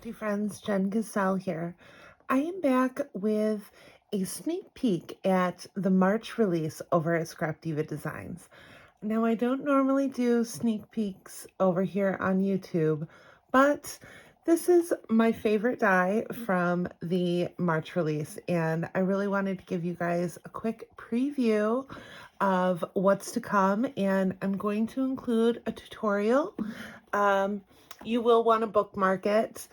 crafty friends, Jen Cascell here. I am back with a sneak peek at the March release over at Scrap Diva Designs. Now, I don't normally do sneak peeks over here on YouTube, but this is my favorite die from the March release, and I really wanted to give you guys a quick preview of what's to come, and I'm going to include a tutorial. You will want to bookmark it.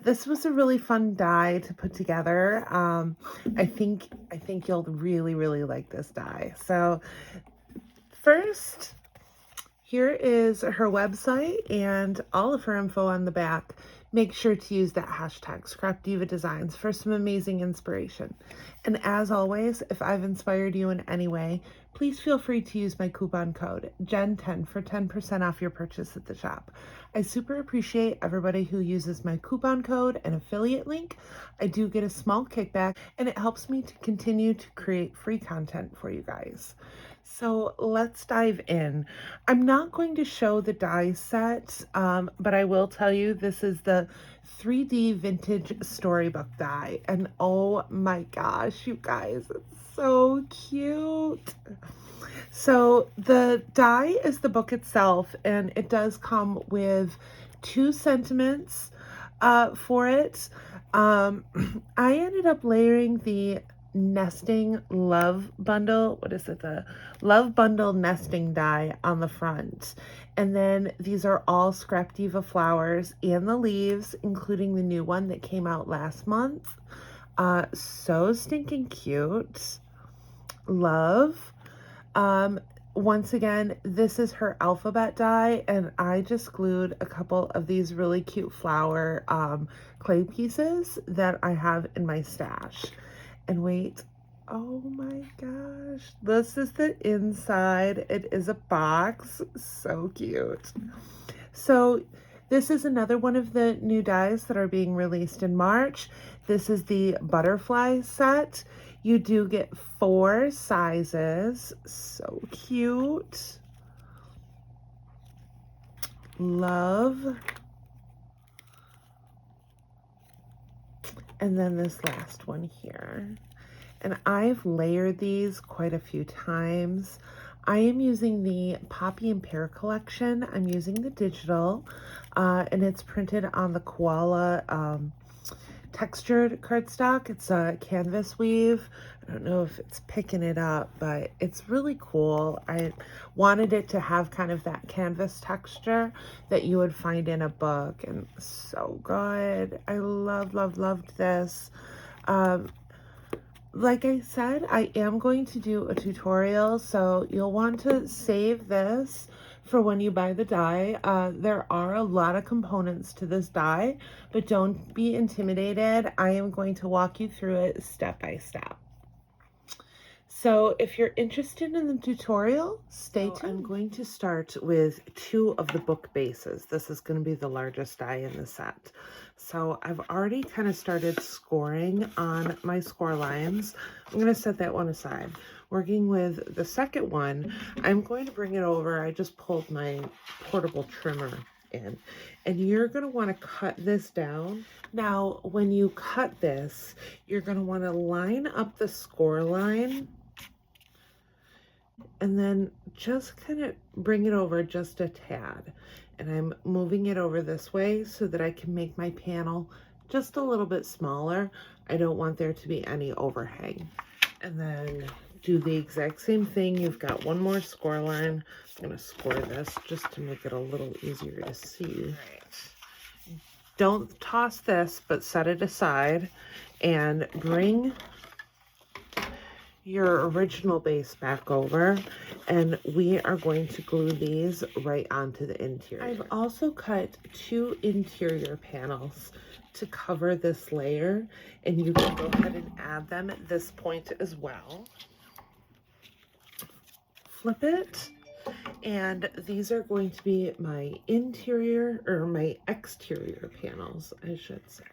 This was a really fun die to put together. I think you'll really like this die. So first, here is her website and all of her info on the back. Make sure to use that hashtag Scrap Diva Designs for some amazing inspiration. And as always, if I've inspired you in any way, please feel free to use my coupon code JEN10 for 10% off your purchase at the shop. I super appreciate everybody who uses my coupon code and affiliate link. I do get a small kickback, and it helps me to continue to create free content for you guys. So let's dive in. I'm not going to show the die set, but I will tell you this is the 3D vintage storybook die. And oh my gosh, you guys, it's so cute. So the die is the book itself, and it does come with 2 sentiments for it. I ended up layering the nesting love bundle. What is it? The love bundle nesting die on the front. And then these are all Scrap Diva flowers and the leaves, including the new one that came out last month. So stinking cute. Love. Once again, this is her alphabet die, and I just glued a couple of these really cute flower clay pieces that I have in my stash. And wait, oh my gosh, this is the inside. It is a box. So cute. So this is another one of the new dies that are being released in March. This is the butterfly set. You do get 4 sizes. So cute. Love. And then this last one here. And I've layered these quite a few times. I am using the Poppy and Pear collection. I'm using the digital, and it's printed on the koala textured cardstock. It's a canvas weave. I don't know if it's picking it up, but it's really cool. I wanted it to have kind of that canvas texture that you would find in a book, and so good. I loved this. Like I said, I am going to do a tutorial, so you'll want to save this for when you buy the die. There are a lot of components to this die, but don't be intimidated. I am going to walk you through it step by step. So if you're interested in the tutorial, stay tuned. I'm going to start with 2 of the book bases. This is going to be the largest die in the set. So I've already kind of started scoring on my score lines. I'm going to set that one aside. Working with the second one, I'm going to bring it over. I just pulled my portable trimmer in, and you're going to want to cut this down. Now, when you cut this, you're going to want to line up the score line, and then just kind of bring it over just a tad. And I'm moving it over this way so that I can make my panel just a little bit smaller. I don't want there to be any overhang. And then do the exact same thing. You've got 1 more score line. I'm going to score this just to make it a little easier to see. Right. Don't toss this, but set it aside and bring your original base back over, and we are going to glue these right onto the interior. I've also cut 2 interior panels to cover this layer, and you can go ahead and add them at this point as well. Flip it, and these are going to be my interior, or my exterior panels, I should say.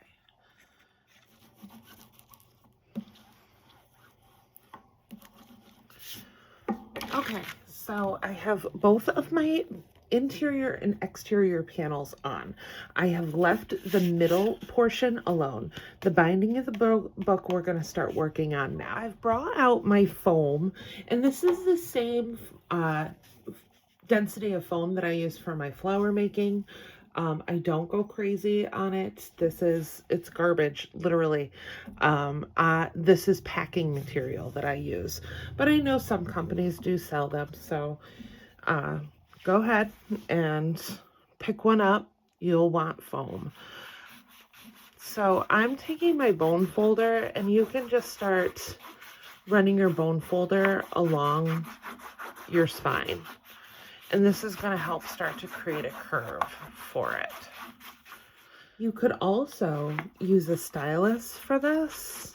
Okay, so I have both of my interior and exterior panels on. I have left the middle portion alone. The binding of the book we're going to start working on now. I've brought out my foam, and this is the same density of foam that I use for my flower making. I don't go crazy on it. It's garbage, literally. This is packing material that I use, but I know some companies do sell them, so go ahead and pick one up. You'll want foam. So I'm taking my bone folder, and you can just start running your bone folder along your spine. And this is going to help start to create a curve for it. You could also use a stylus for this.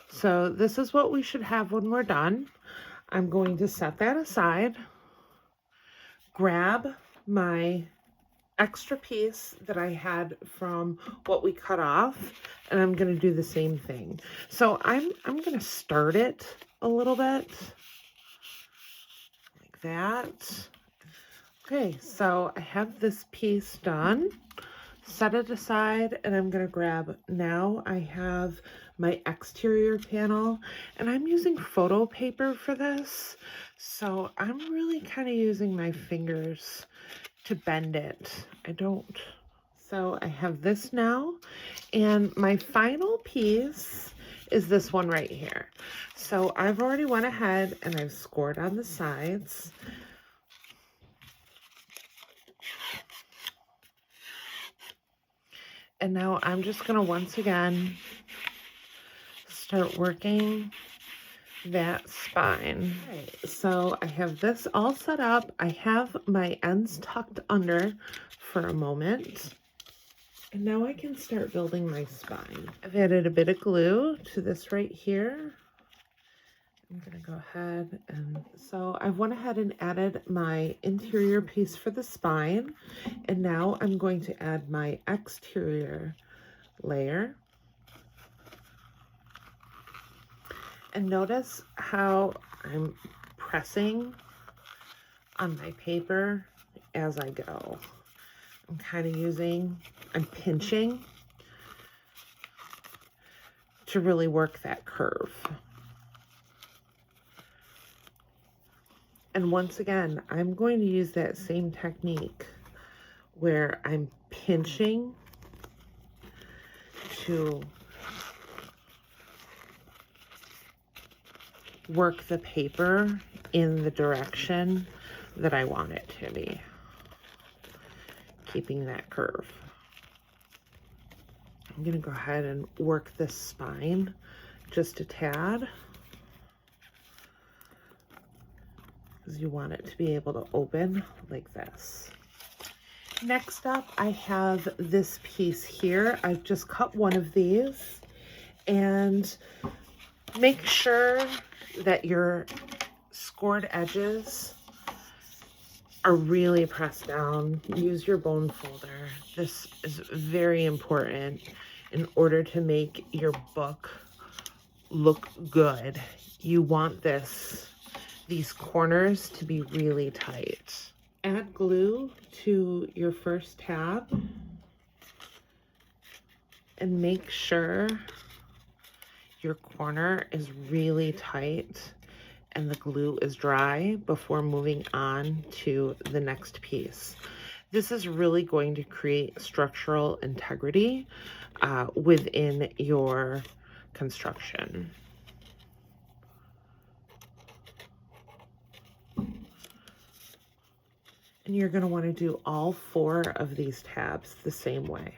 So this is what we should have when we're done. I'm going to set that aside, grab my extra piece that I had from what we cut off, and I'm going to do the same thing. So I'm going to start it a little bit like that. Okay, so I have this piece done. Set it aside, and I'm going to grab, now I have my exterior panel, and I'm using photo paper for this. So I'm really kind of using my fingers to bend it. So I have this now, and my final piece is this one right here. So I've already went ahead and I've scored on the sides. And now I'm just going to once again start working that spine. Okay, so I have this all set up. I have my ends tucked under for a moment. And now I can start building my spine. I've added a bit of glue to this right here. I'm going to go ahead and, so I went ahead and added my interior piece for the spine. And now I'm going to add my exterior layer. And notice how I'm pressing on my paper as I go. I'm kind of I'm pinching to really work that curve. And once again, I'm going to use that same technique where I'm pinching to work the paper in the direction that I want it to be, keeping that curve. I'm going to go ahead and work this spine just a tad, because you want it to be able to open like this. Next up, I have this piece here. I've just cut one of these, and make sure that your scored edges are really pressed down. Use your bone folder. This is very important in order to make your book look good. You want these corners to be really tight. Add glue to your first tab and make sure your corner is really tight and the glue is dry before moving on to the next piece. This is really going to create structural integrity within your construction. And you're going to want to do all 4 of these tabs the same way.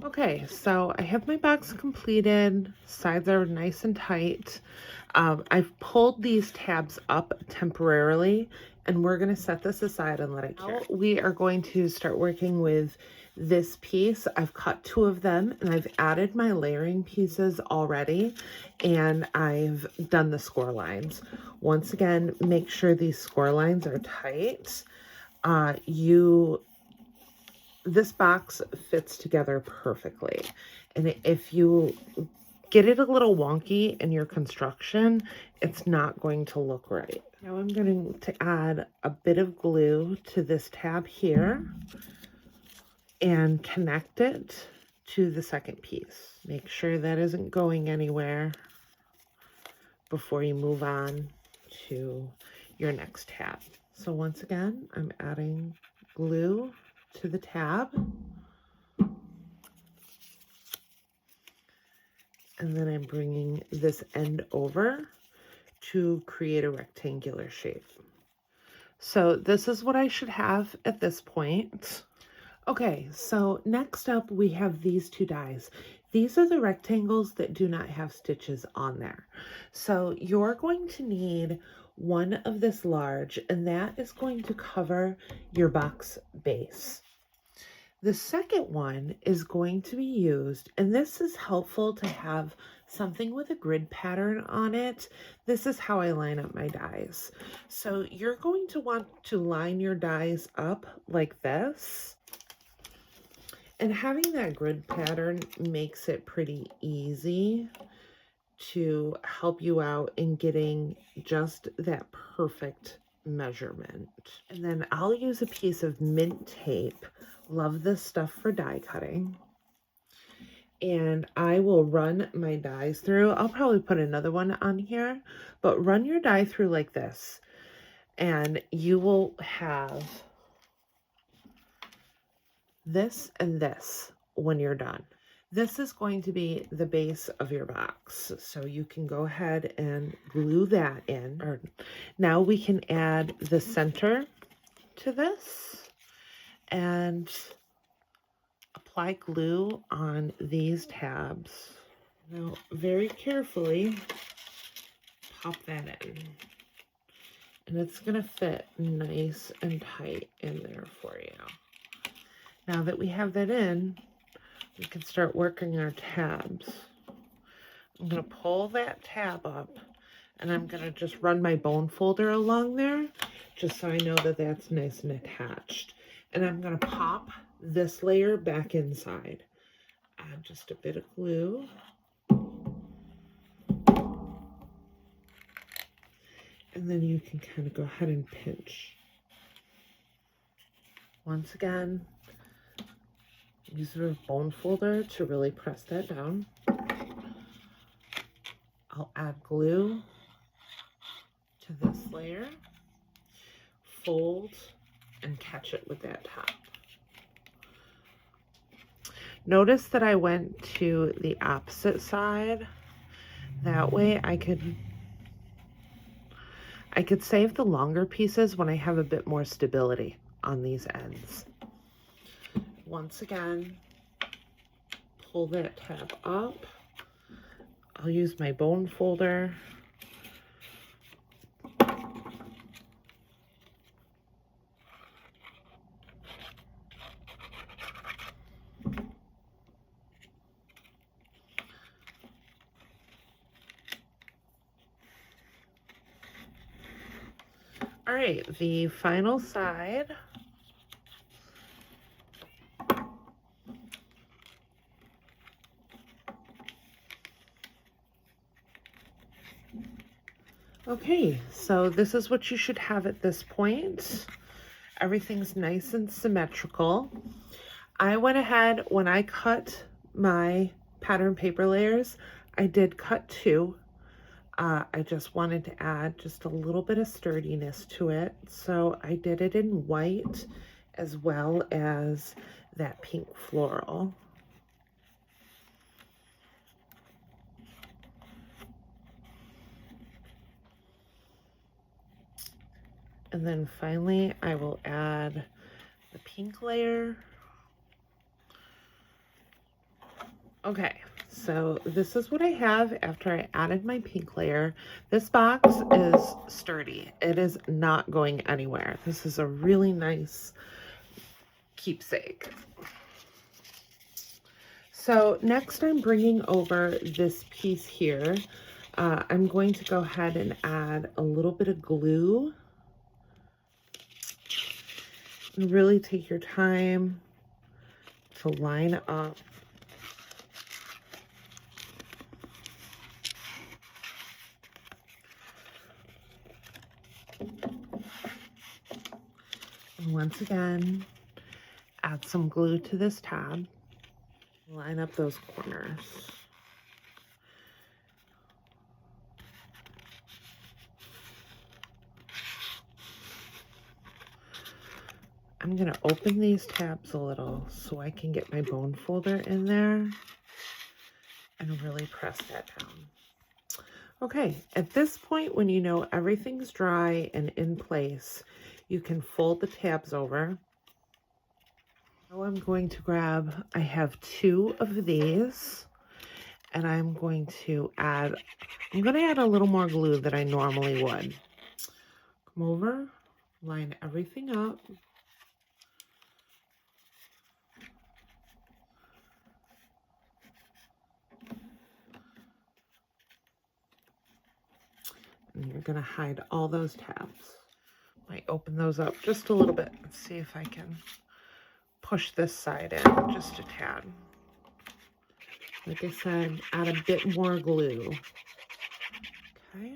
Okay, so I have my box completed. Sides are nice and tight. I've pulled these tabs up temporarily, and we're going to set this aside and let it cure. We are going to start working with this piece. I've cut 2 of them, and I've added my layering pieces already, and I've done the score lines. Once again, make sure these score lines are tight. This box fits together perfectly. And if you get it a little wonky in your construction, it's not going to look right. Now I'm going to add a bit of glue to this tab here and connect it to the second piece. Make sure that isn't going anywhere before you move on to your next tab. So once again, I'm adding glue to the tab. And then I'm bringing this end over to create a rectangular shape. So this is what I should have at this point. Okay, so next up we have these two dies. These are the rectangles that do not have stitches on there. So you're going to need one of this large, and that is going to cover your box base. The second one is going to be used, and this is helpful to have something with a grid pattern on it. This is how I line up my dies. So you're going to want to line your dies up like this. And having that grid pattern makes it pretty easy to help you out in getting just that perfect measurement. And then I'll use a piece of mint tape. Love this stuff for die cutting. And I will run my dies through. I'll probably put another one on here, but run your die through like this. And you will have this and this when you're done. This is going to be the base of your box. So you can go ahead and glue that in. Or now we can add the center to this and apply glue on these tabs. Now, very carefully pop that in. And it's gonna fit nice and tight in there for you. Now that we have that in, we can start working our tabs. I'm gonna pull that tab up and I'm gonna just run my bone folder along there just so I know that that's nice and attached. And I'm gonna pop this layer back inside. Add just a bit of glue. And then you can kind of go ahead and pinch. Once again, use the bone folder to really press that down. I'll add glue to this layer, fold, and catch it with that top. Notice that I went to the opposite side. That way I could save the longer pieces when I have a bit more stability on these ends. Once again, pull that tab up. I'll use my bone folder. All right, the final side. Okay, so this is what you should have at this point. Everything's nice and symmetrical. I went ahead, when I cut my pattern paper layers, I did cut two. I just wanted to add just a little bit of sturdiness to it. So I did it in white as well as that pink floral. And then finally, I will add the pink layer. Okay, so this is what I have after I added my pink layer. This box is sturdy. It is not going anywhere. This is a really nice keepsake. So next I'm bringing over this piece here. I'm going to go ahead and add a little bit of glue. And really take your time to line up Once again, add some glue to this tab. Line up those corners. I'm going to open these tabs a little so I can get my bone folder in there and really press that down. Okay, at this point, when you know everything's dry and in place, you can fold the tabs over. Now I'm going to grab, I have 2 of these, and I'm going to add a little more glue than I normally would. Come over, line everything up. And you're gonna hide all those tabs. Might open those up just a little bit. Let's see if I can push this side in just a tad. Like I said, add a bit more glue. Okay.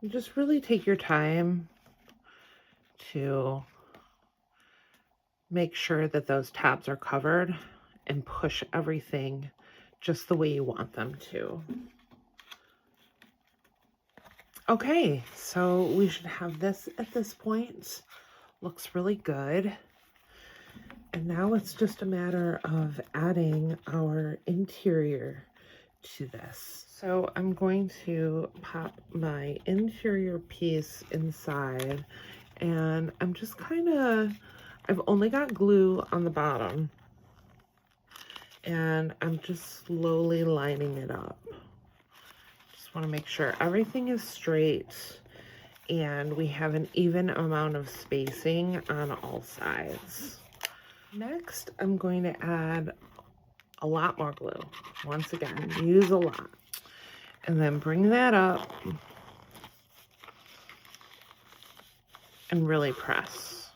And just really take your time to make sure that those tabs are covered and push everything just the way you want them to. Okay, so we should have this at this point. Looks really good. And now it's just a matter of adding our interior to this. So I'm going to pop my interior piece inside, and I'm just I've only got glue on the bottom, and I'm just slowly lining it up. Just want to make sure everything is straight and we have an even amount of spacing on all sides. Next, I'm going to add a lot more glue. Once again, use a lot. And then bring that up and really press.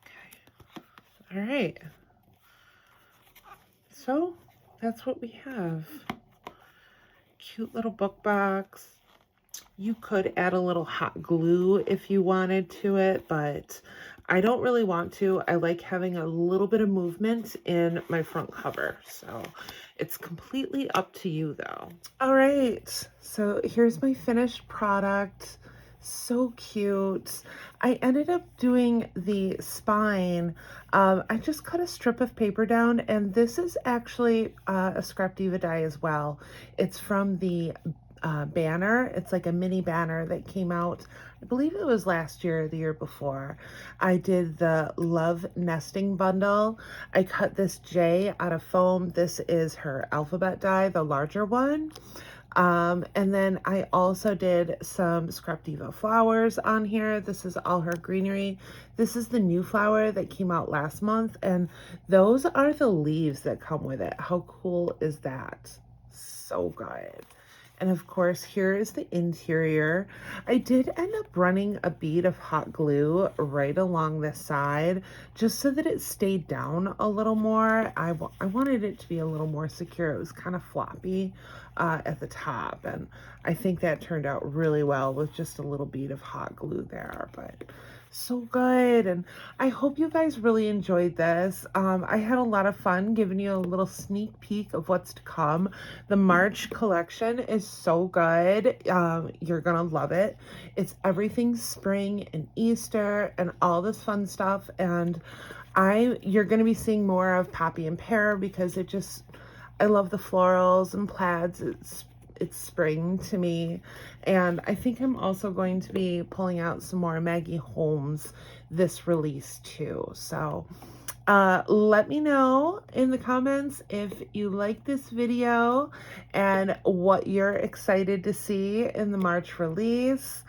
Okay. All right. So that's what we have. Cute little book box. You could add a little hot glue if you wanted to it, but I don't really want to. I like having a little bit of movement in my front cover. So it's completely up to you though. All right, so here's my finished product. So cute. I ended up doing the spine. I just cut a strip of paper down, and this is actually a Scrap Diva die as well. It's from the banner. It's like a mini banner that came out, I believe it was last year or the year before. I did the Love Nesting bundle. I cut this J out of foam. This is her alphabet die, the larger one. And then I also did some Scrap Diva flowers on here. This is all her greenery. This is the new flower that came out last month, and those are the leaves that come with it. How cool is that? So good. And of course, here is the interior. I did end up running a bead of hot glue right along the side, just so that it stayed down a little more. I wanted it to be a little more secure. It was kind of floppy at the top, and I think that turned out really well with just a little bead of hot glue there. But so good, and I hope you guys really enjoyed this. I had a lot of fun giving you a little sneak peek of what's to come. The March collection is so good. You're gonna love it. It's everything spring and Easter and all this fun stuff, and you're gonna be seeing more of Poppy and Pear because I love the florals and plaids. It's spring to me. And I think I'm also going to be pulling out some more Maggie Holmes this release too. So let me know in the comments if you like this video and what you're excited to see in the March release.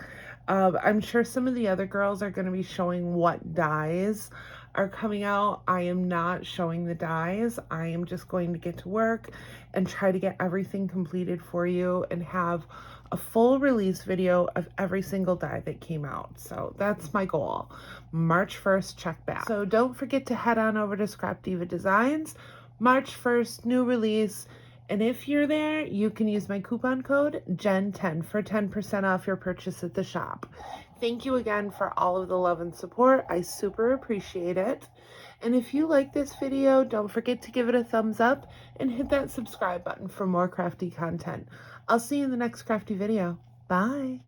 I'm sure some of the other girls are going to be showing what dyes are coming out. I am not showing the dies. I am just going to get to work and try to get everything completed for you and have a full release video of every single die that came out. So that's my goal. March 1st, check back. So don't forget to head on over to Scrap Diva Designs. March 1st, new release. And if you're there, you can use my coupon code JEN10 for 10% off your purchase at the shop. Thank you again for all of the love and support. I super appreciate it. And if you like this video, don't forget to give it a thumbs up and hit that subscribe button for more crafty content. I'll see you in the next crafty video. Bye.